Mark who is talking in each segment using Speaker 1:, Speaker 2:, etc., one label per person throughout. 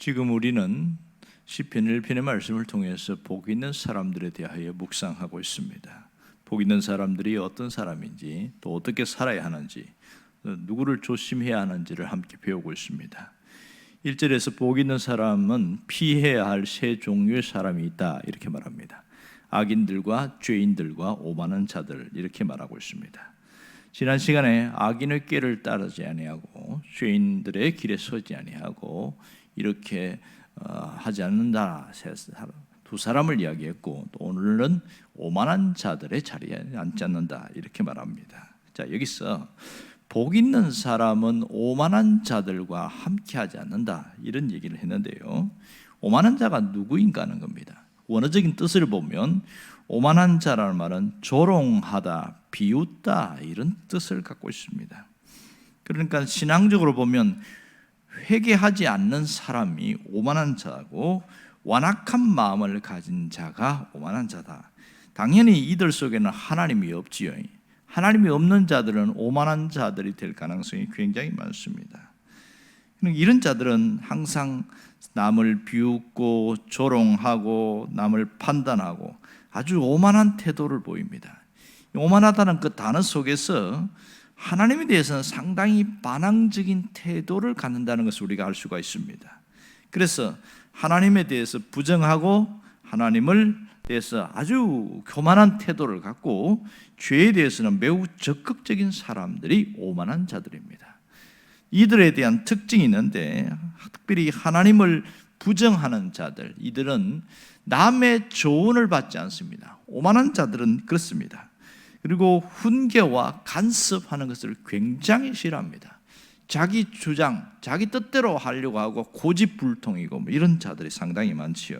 Speaker 1: 지금 우리는 시편 1편의 말씀을 통해서 복 있는 사람들에 대하여 묵상하고 있습니다. 복 있는 사람들이 어떤 사람인지, 또 어떻게 살아야 하는지, 누구를 조심해야 하는지를 함께 배우고 있습니다. 1절에서 복 있는 사람은 피해야 할 세 종류의 사람이 있다, 이렇게 말합니다. 악인들과 죄인들과 오만한 자들, 이렇게 말하고 있습니다. 지난 시간에 악인의 꾀를 따르지 아니하고 죄인들의 길에 서지 아니하고 이렇게 하지 않는다, 두 사람을 이야기했고, 또 오늘은 오만한 자들의 자리에 앉지 않는다, 이렇게 말합니다. 자, 여기서 복 있는 사람은 오만한 자들과 함께하지 않는다, 이런 얘기를 했는데요, 오만한 자가 누구인가 하는 겁니다. 원어적인 뜻을 보면 오만한 자라는 말은 조롱하다, 비웃다, 이런 뜻을 갖고 있습니다. 그러니까 신앙적으로 보면 회개하지 않는 사람이 오만한 자고, 완악한 마음을 가진 자가 오만한 자다. 당연히 이들 속에는 하나님이 없지요. 하나님이 없는 자들은 오만한 자들이 될 가능성이 굉장히 많습니다. 이런 자들은 항상 남을 비웃고 조롱하고 남을 판단하고 아주 오만한 태도를 보입니다. 오만하다는 그 단어 속에서 하나님에 대해서는 상당히 반항적인 태도를 갖는다는 것을 우리가 알 수가 있습니다. 그래서 하나님에 대해서 부정하고 하나님을 대해서 아주 교만한 태도를 갖고 죄에 대해서는 매우 적극적인 사람들이 오만한 자들입니다. 이들에 대한 특징이 있는데, 특별히 하나님을 부정하는 자들, 이들은 남의 조언을 받지 않습니다. 오만한 자들은 그렇습니다. 그리고 훈계와 간섭하는 것을 굉장히 싫어합니다. 자기 주장, 자기 뜻대로 하려고 하고 고집불통이고 이런 자들이 상당히 많지요.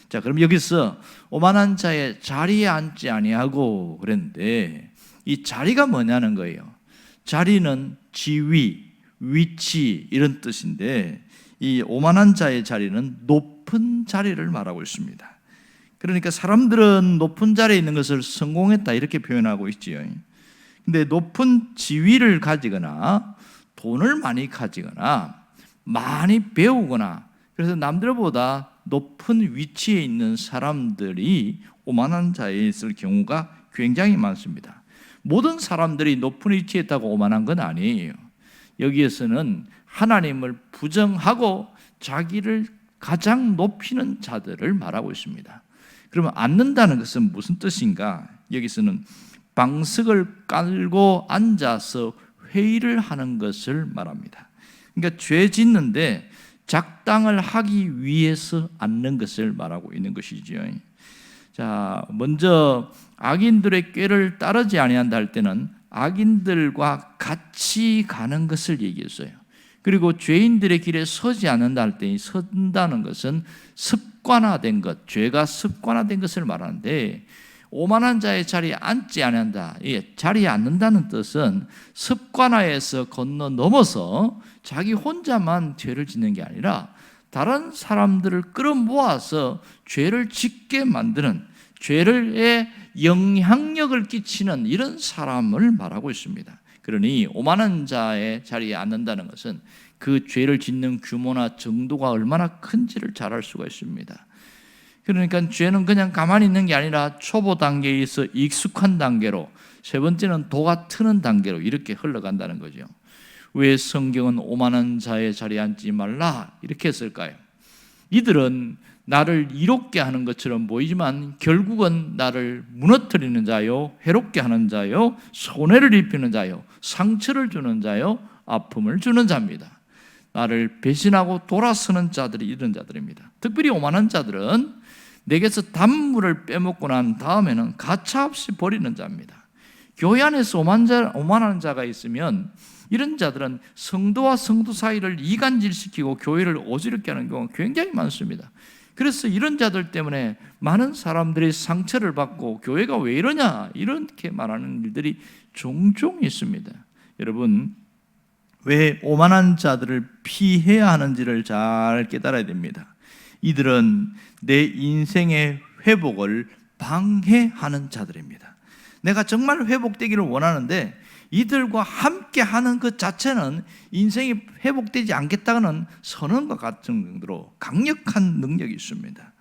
Speaker 1: 자, 그럼 여기서 오만한 자의 자리에 앉지 아니하고 그랬는데, 이 자리가 뭐냐는 거예요. 자리는 지위, 위치, 이런 뜻인데, 이 오만한 자의 자리는 높은 자리를 말하고 있습니다. 그러니까 사람들은 높은 자리에 있는 것을 성공했다, 이렇게 표현하고 있지요. 근데 높은 지위를 가지거나 돈을 많이 가지거나 많이 배우거나, 그래서 남들보다 높은 위치에 있는 사람들이 오만한 자에 있을 경우가 굉장히 많습니다. 모든 사람들이 높은 위치에 있다고 오만한 건 아니에요. 여기에서는 하나님을 부정하고 자기를 가장 높이는 자들을 말하고 있습니다. 그러면 앉는다는 것은 무슨 뜻인가? 여기서는 방석을 깔고 앉아서 회의를 하는 것을 말합니다. 그러니까 죄 짓는데 작당을 하기 위해서 앉는 것을 말하고 있는 것이지요. 자, 먼저 악인들의 꾀를 따르지 아니한다 할 때는 악인들과 같이 가는 것을 얘기했어요. 그리고 죄인들의 길에 서지 않는다 할 때, 선다는 것은 습관화된 것, 죄가 습관화된 것을 말하는데, 오만한 자의 자리에 앉지 않는다, 자리에 앉는다는 뜻은 습관화에서 건너 넘어서 자기 혼자만 죄를 짓는 게 아니라 다른 사람들을 끌어모아서 죄를 짓게 만드는, 죄에 영향력을 끼치는 이런 사람을 말하고 있습니다. 그러니 오만한 자의 자리에 앉는다는 것은 그 죄를 짓는 규모나 정도가 얼마나 큰지를 잘 알 수가 있습니다. 그러니까 죄는 그냥 가만히 있는 게 아니라 초보 단계에서 익숙한 단계로, 세 번째는 도가 트는 단계로 이렇게 흘러간다는 거죠. 왜 성경은 오만한 자의 자리에 앉지 말라 이렇게 했을까요? 이들은 나를 이롭게 하는 것처럼 보이지만 결국은 나를 무너뜨리는 자요, 해롭게 하는 자요, 손해를 입히는 자요, 상처를 주는 자요, 아픔을 주는 자입니다. 나를 배신하고 돌아서는 자들이 이런 자들입니다. 특별히 오만한 자들은 내게서 단물을 빼먹고 난 다음에는 가차없이 버리는 자입니다. 교회 안에서 오만한 자가 있으면 이런 자들은 성도와 성도 사이를 이간질시키고 교회를 어지럽게 하는 경우가 굉장히 많습니다. 그래서 이런 자들 때문에 많은 사람들이 상처를 받고 교회가 왜 이러냐, 이렇게 말하는 일들이 종종 있습니다. 여러분, 왜 오만한 자들을 피해야 하는지를 잘 깨달아야 됩니다. 이들은 내 인생의 회복을 방해하는 자들입니다. 내가 정말 회복되기를 원하는데 이들과 함께 하는 것 자체는 인생이 회복되지 않겠다는 선언과 같은 정도로 강력한 능력이 있습니다.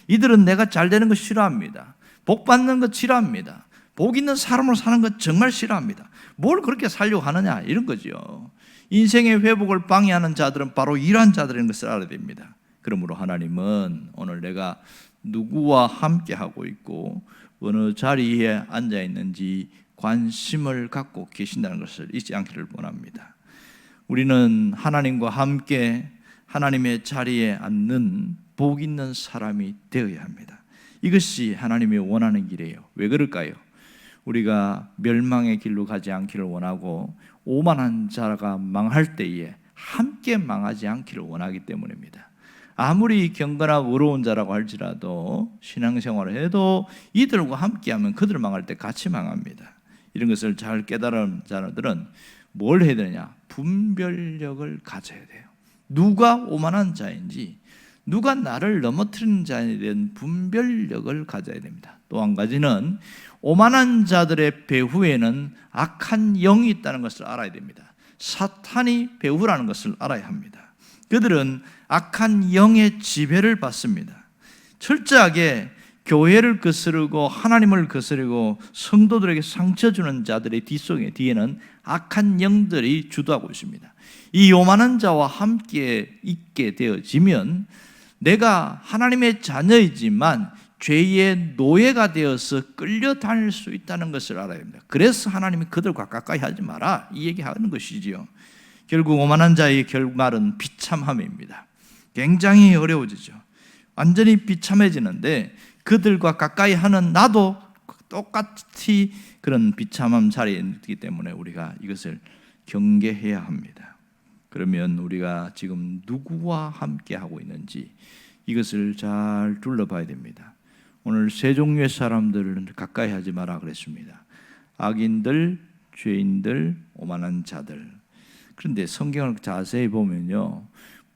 Speaker 1: 이들은 내가 잘 되는 거 싫어합니다. 복 받는 거 싫어합니다. 복 있는 사람으로 사는 거 정말 싫어합니다. 뭘 그렇게 살려고 하느냐 이런 거죠. 인생의 회복을 방해하는 자들은 바로 이러한 자들인 것을 알아야 됩니다. 그러므로 하나님은 오늘 내가 누구와 함께 하고 있고 어느 자리에 앉아 있는지 관심을 갖고 계신다는 것을 잊지 않기를 원합니다. 우리는 하나님과 함께 하나님의 자리에 앉는 복 있는 사람이 되어야 합니다. 이것이 하나님이 원하는 길이에요. 왜 그럴까요? 우리가 멸망의 길로 가지 않기를 원하고 오만한 자가 망할 때에 함께 망하지 않기를 원하기 때문입니다. 아무리 경건하고 의로운 자라고 할지라도 신앙생활을 해도 이들과 함께하면 그들 망할 때 같이 망합니다. 이런 것을 잘 깨달은 자들은 뭘 해야 되느냐? 분별력을 가져야 돼요. 누가 오만한 자인지, 누가 나를 넘어뜨리는 자에 대한 분별력을 가져야 됩니다. 또 한 가지는 오만한 자들의 배후에는 악한 영이 있다는 것을 알아야 됩니다. 사탄이 배후라는 것을 알아야 합니다. 그들은 악한 영의 지배를 받습니다. 철저하게 교회를 거스르고 하나님을 거스르고 성도들에게 상처 주는 자들의 뒤에는 악한 영들이 주도하고 있습니다. 이 오만한 자와 함께 있게 되어지면 내가 하나님의 자녀이지만 죄의 노예가 되어서 끌려다닐 수 있다는 것을 알아야 합니다. 그래서 하나님이 그들과 가까이 하지 마라 이 얘기하는 것이지요. 결국 오만한 자의 결말은 비참함입니다. 굉장히 어려워지죠. 완전히 비참해지는데 그들과 가까이 하는 나도 똑같이 그런 비참함 자리에 있기 때문에 우리가 이것을 경계해야 합니다. 그러면 우리가 지금 누구와 함께 하고 있는지 이것을 잘 둘러봐야 됩니다. 오늘 세 종류의 사람들을 가까이 하지 마라 그랬습니다. 악인들, 죄인들, 오만한 자들. 그런데 성경을 자세히 보면요,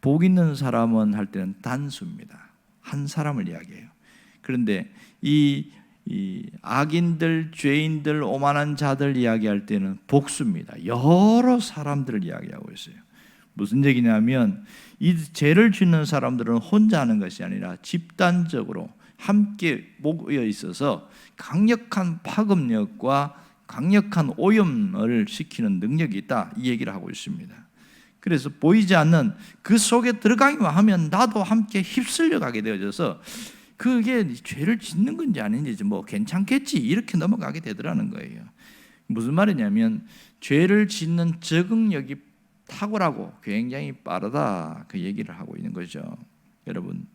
Speaker 1: 복 있는 사람은 할 때는 단수입니다. 한 사람을 이야기해요. 그런데 이 악인들, 죄인들, 오만한 자들 이야기할 때는 복수입니다. 여러 사람들을 이야기하고 있어요. 무슨 얘기냐면 이 죄를 짓는 사람들은 혼자 하는 것이 아니라 집단적으로 함께 모여 있어서 강력한 파급력과 강력한 오염을 시키는 능력이 있다 이 얘기를 하고 있습니다. 그래서 보이지 않는 그 속에 들어가기만 하면 나도 함께 휩쓸려 가게 되어져서 그게 죄를 짓는 건지 아닌지 뭐 괜찮겠지 이렇게 넘어가게 되더라는 거예요. 무슨 말이냐면 죄를 짓는 적응력이 탁월하고 굉장히 빠르다 그 얘기를 하고 있는 거죠. 여러분,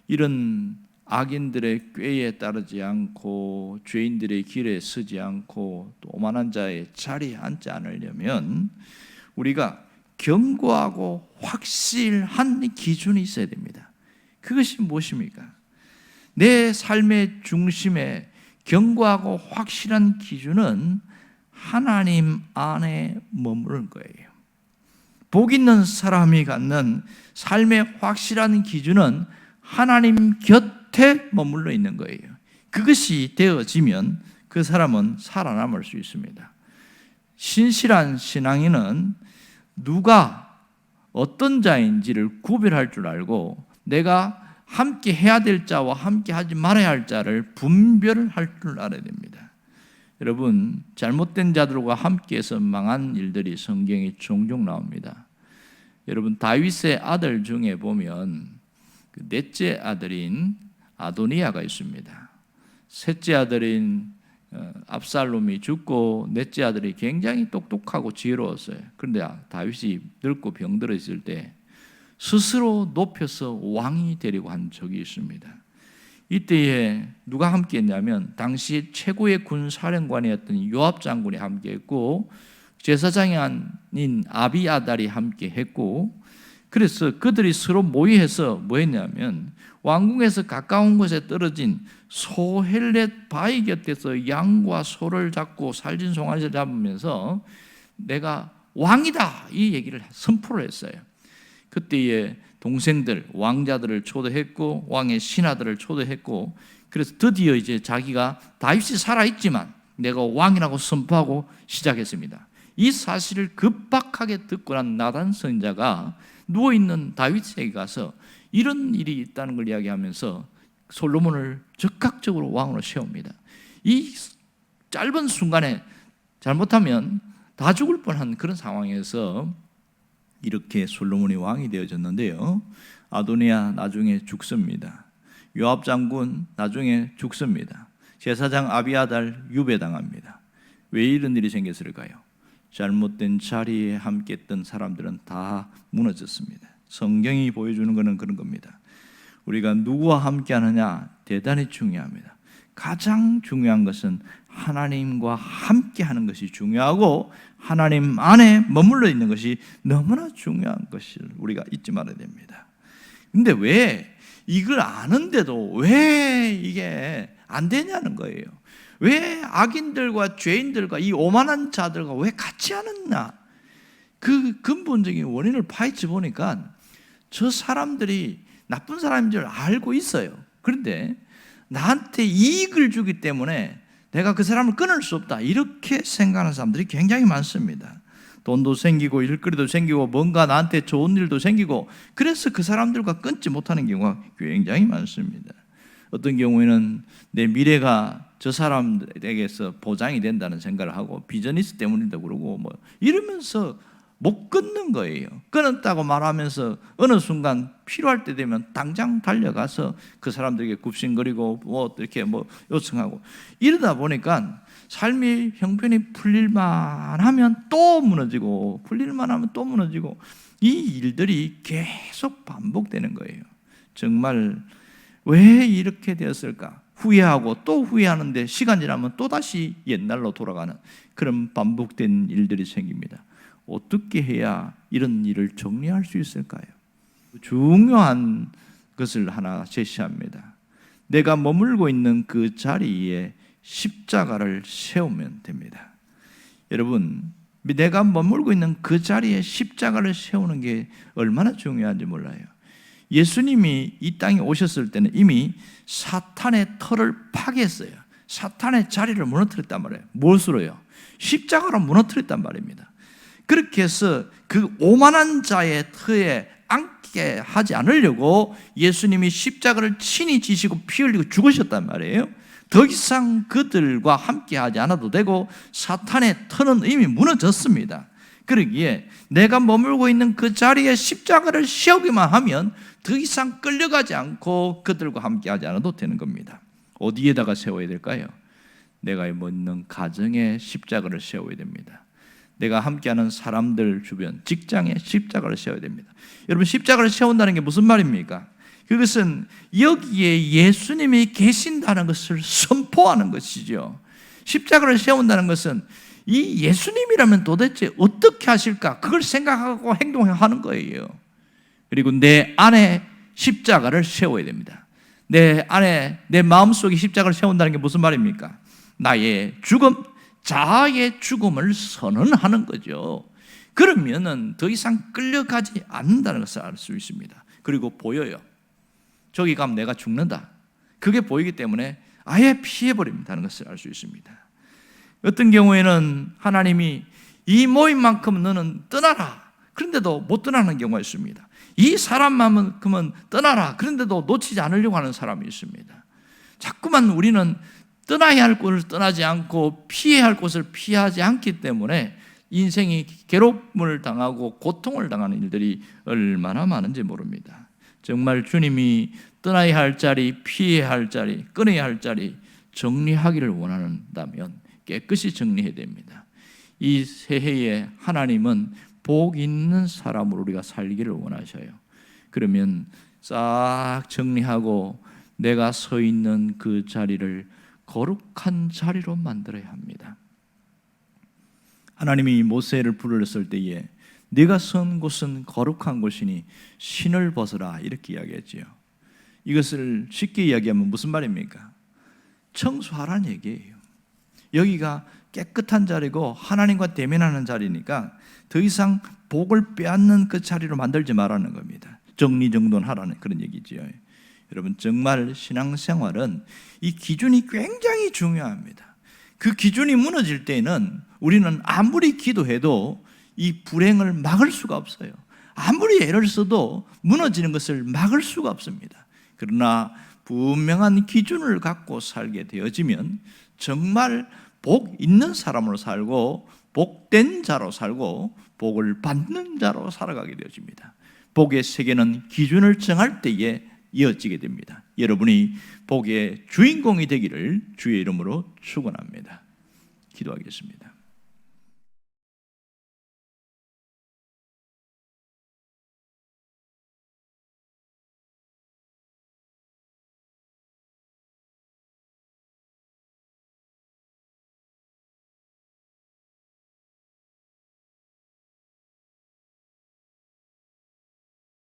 Speaker 1: 이런 악인들의 꾀에 따르지 않고 죄인들의 길에 서지 않고 또 오만한 자의 자리에 앉지 않으려면 우리가 견고하고 확실한 기준이 있어야 됩니다. 그것이 무엇입니까? 내 삶의 중심에 견고하고 확실한 기준은 하나님 안에 머무르는 거예요. 복 있는 사람이 갖는 삶의 확실한 기준은 하나님 곁에 머물러 있는 거예요. 그것이 되어지면 그 사람은 살아남을 수 있습니다. 신실한 신앙인은 누가 어떤 자인지를 구별할 줄 알고 내가 함께 해야 될 자와 함께 하지 말아야 할 자를 분별할 줄 알아야 됩니다. 여러분, 잘못된 자들과 함께해서 망한 일들이 성경에 종종 나옵니다. 여러분, 다윗의 아들 중에 보면 넷째 아들인 아도니아가 있습니다. 셋째 아들인 압살롬이 죽고 넷째 아들이 굉장히 똑똑하고 지혜로웠어요. 그런데 다윗이 늙고 병들어 있을 때 스스로 높여서 왕이 되려고 한 적이 있습니다. 이때에 누가 함께 했냐면 당시 최고의 군사령관이었던 요압 장군이 함께 했고 제사장인 아비아달이 함께 했고, 그래서 그들이 서로 모의해서 뭐 했냐면 왕궁에서 가까운 곳에 떨어진 소헬렛 바위 곁에서 양과 소를 잡고 살진 송아지를 잡으면서 내가 왕이다 이 얘기를 선포를 했어요. 그때의 동생들 왕자들을 초대했고 왕의 신하들을 초대했고, 그래서 드디어 이제 자기가 다윗이 살아있지만 내가 왕이라고 선포하고 시작했습니다. 이 사실을 급박하게 듣고 난 나단 선지자가 누워있는 다윗에게 가서 이런 일이 있다는 걸 이야기하면서 솔로몬을 즉각적으로 왕으로 세웁니다. 이 짧은 순간에 잘못하면 다 죽을 뻔한 그런 상황에서 이렇게 솔로몬이 왕이 되어졌는데요, 아도니아 나중에 죽습니다. 요압 장군 나중에 죽습니다. 제사장 아비아달 유배당합니다. 왜 이런 일이 생겼을까요? 잘못된 자리에 함께 했던 사람들은 다 무너졌습니다. 성경이 보여주는 것은 그런 겁니다. 우리가 누구와 함께 하느냐 대단히 중요합니다. 가장 중요한 것은 하나님과 함께 하는 것이 중요하고 하나님 안에 머물러 있는 것이 너무나 중요한 것을 우리가 잊지 말아야 됩니다. 근데 왜 이걸 아는데도 왜 이게 안 되냐는 거예요. 왜 악인들과 죄인들과 이 오만한 자들과 왜 같이 하느냐? 그 근본적인 원인을 파헤쳐 보니까 저 사람들이 나쁜 사람인 줄 알고 있어요. 그런데 나한테 이익을 주기 때문에 내가 그 사람을 끊을 수 없다, 이렇게 생각하는 사람들이 굉장히 많습니다. 돈도 생기고 일거리도 생기고 뭔가 나한테 좋은 일도 생기고, 그래서 그 사람들과 끊지 못하는 경우가 굉장히 많습니다. 어떤 경우에는 내 미래가 저 사람에게서 보장이 된다는 생각을 하고 비즈니스 때문이다 그러고 뭐 이러면서 못 끊는 거예요. 끊었다고 말하면서 어느 순간 필요할 때 되면 당장 달려가서 그 사람들에게 굽신거리고 뭐 이렇게 뭐 요청하고, 이러다 보니까 삶이 형편이 풀릴만 하면 또 무너지고 풀릴만 하면 또 무너지고, 이 일들이 계속 반복되는 거예요. 정말 왜 이렇게 되었을까? 후회하고 또 후회하는데 시간 지나면 또다시 옛날로 돌아가는 그런 반복된 일들이 생깁니다. 어떻게 해야 이런 일을 정리할 수 있을까요? 중요한 것을 하나 제시합니다. 내가 머물고 있는 그 자리에 십자가를 세우면 됩니다. 여러분, 내가 머물고 있는 그 자리에 십자가를 세우는 게 얼마나 중요한지 몰라요. 예수님이 이 땅에 오셨을 때는 이미 사탄의 털을 파괴했어요. 사탄의 자리를 무너뜨렸단 말이에요. 무엇으로요? 십자가로 무너뜨렸단 말입니다. 그렇게 해서 그 오만한 자의 터에 앉게 하지 않으려고 예수님이 십자가를 친히 지시고 피 흘리고 죽으셨단 말이에요. 더 이상 그들과 함께 하지 않아도 되고 사탄의 터는 이미 무너졌습니다. 그러기에 내가 머물고 있는 그 자리에 십자가를 세우기만 하면 더 이상 끌려가지 않고 그들과 함께 하지 않아도 되는 겁니다. 어디에다가 세워야 될까요? 내가 있는 가정에 십자가를 세워야 됩니다. 내가 함께하는 사람들 주변, 직장에 십자가를 세워야 됩니다. 여러분, 십자가를 세운다는 게 무슨 말입니까? 그것은 여기에 예수님이 계신다는 것을 선포하는 것이죠. 십자가를 세운다는 것은 이 예수님이라면 도대체 어떻게 하실까? 그걸 생각하고 행동하는 거예요. 그리고 내 안에 십자가를 세워야 됩니다. 내 안에, 내 마음속에 십자가를 세운다는 게 무슨 말입니까? 나의 죽음, 자아의 죽음을 선언하는 거죠. 그러면은 더 이상 끌려가지 않는다는 것을 알 수 있습니다. 그리고 보여요. 저기 가면 내가 죽는다. 그게 보이기 때문에 아예 피해버린다는 것을 알 수 있습니다. 어떤 경우에는 하나님이 이 모임만큼 너는 떠나라, 그런데도 못 떠나는 경우가 있습니다. 이 사람만큼은 떠나라, 그런데도 놓치지 않으려고 하는 사람이 있습니다. 자꾸만 우리는 떠나야 할 곳을 떠나지 않고 피해야 할 곳을 피하지 않기 때문에 인생이 괴롭힘을 당하고 고통을 당하는 일들이 얼마나 많은지 모릅니다. 정말 주님이 떠나야 할 자리, 피해야 할 자리, 끊어야 할 자리 정리하기를 원한다면 깨끗이 정리해야 됩니다. 이 새해에 하나님은 복 있는 사람으로 우리가 살기를 원하셔요. 그러면 싹 정리하고 내가 서 있는 그 자리를 거룩한 자리로 만들어야 합니다. 하나님이 모세를 부르셨을 때에 네가 선 곳은 거룩한 곳이니 신을 벗어라, 이렇게 이야기했지요. 이것을 쉽게 이야기하면 무슨 말입니까? 청소하라는 얘기예요. 여기가 깨끗한 자리고 하나님과 대면하는 자리니까 더 이상 복을 빼앗는 그 자리로 만들지 말라는 겁니다. 정리정돈하라는 그런 얘기지요. 여러분, 정말 신앙생활은 이 기준이 굉장히 중요합니다. 그 기준이 무너질 때는 우리는 아무리 기도해도 이 불행을 막을 수가 없어요. 아무리 애를 써도 무너지는 것을 막을 수가 없습니다. 그러나 분명한 기준을 갖고 살게 되어지면 정말 복 있는 사람으로 살고 복된 자로 살고 복을 받는 자로 살아가게 되어집니다. 복의 세계는 기준을 정할 때에 이어지게 됩니다. 여러분이 복의 주인공이 되기를 주의 이름으로 축원합니다. 기도하겠습니다.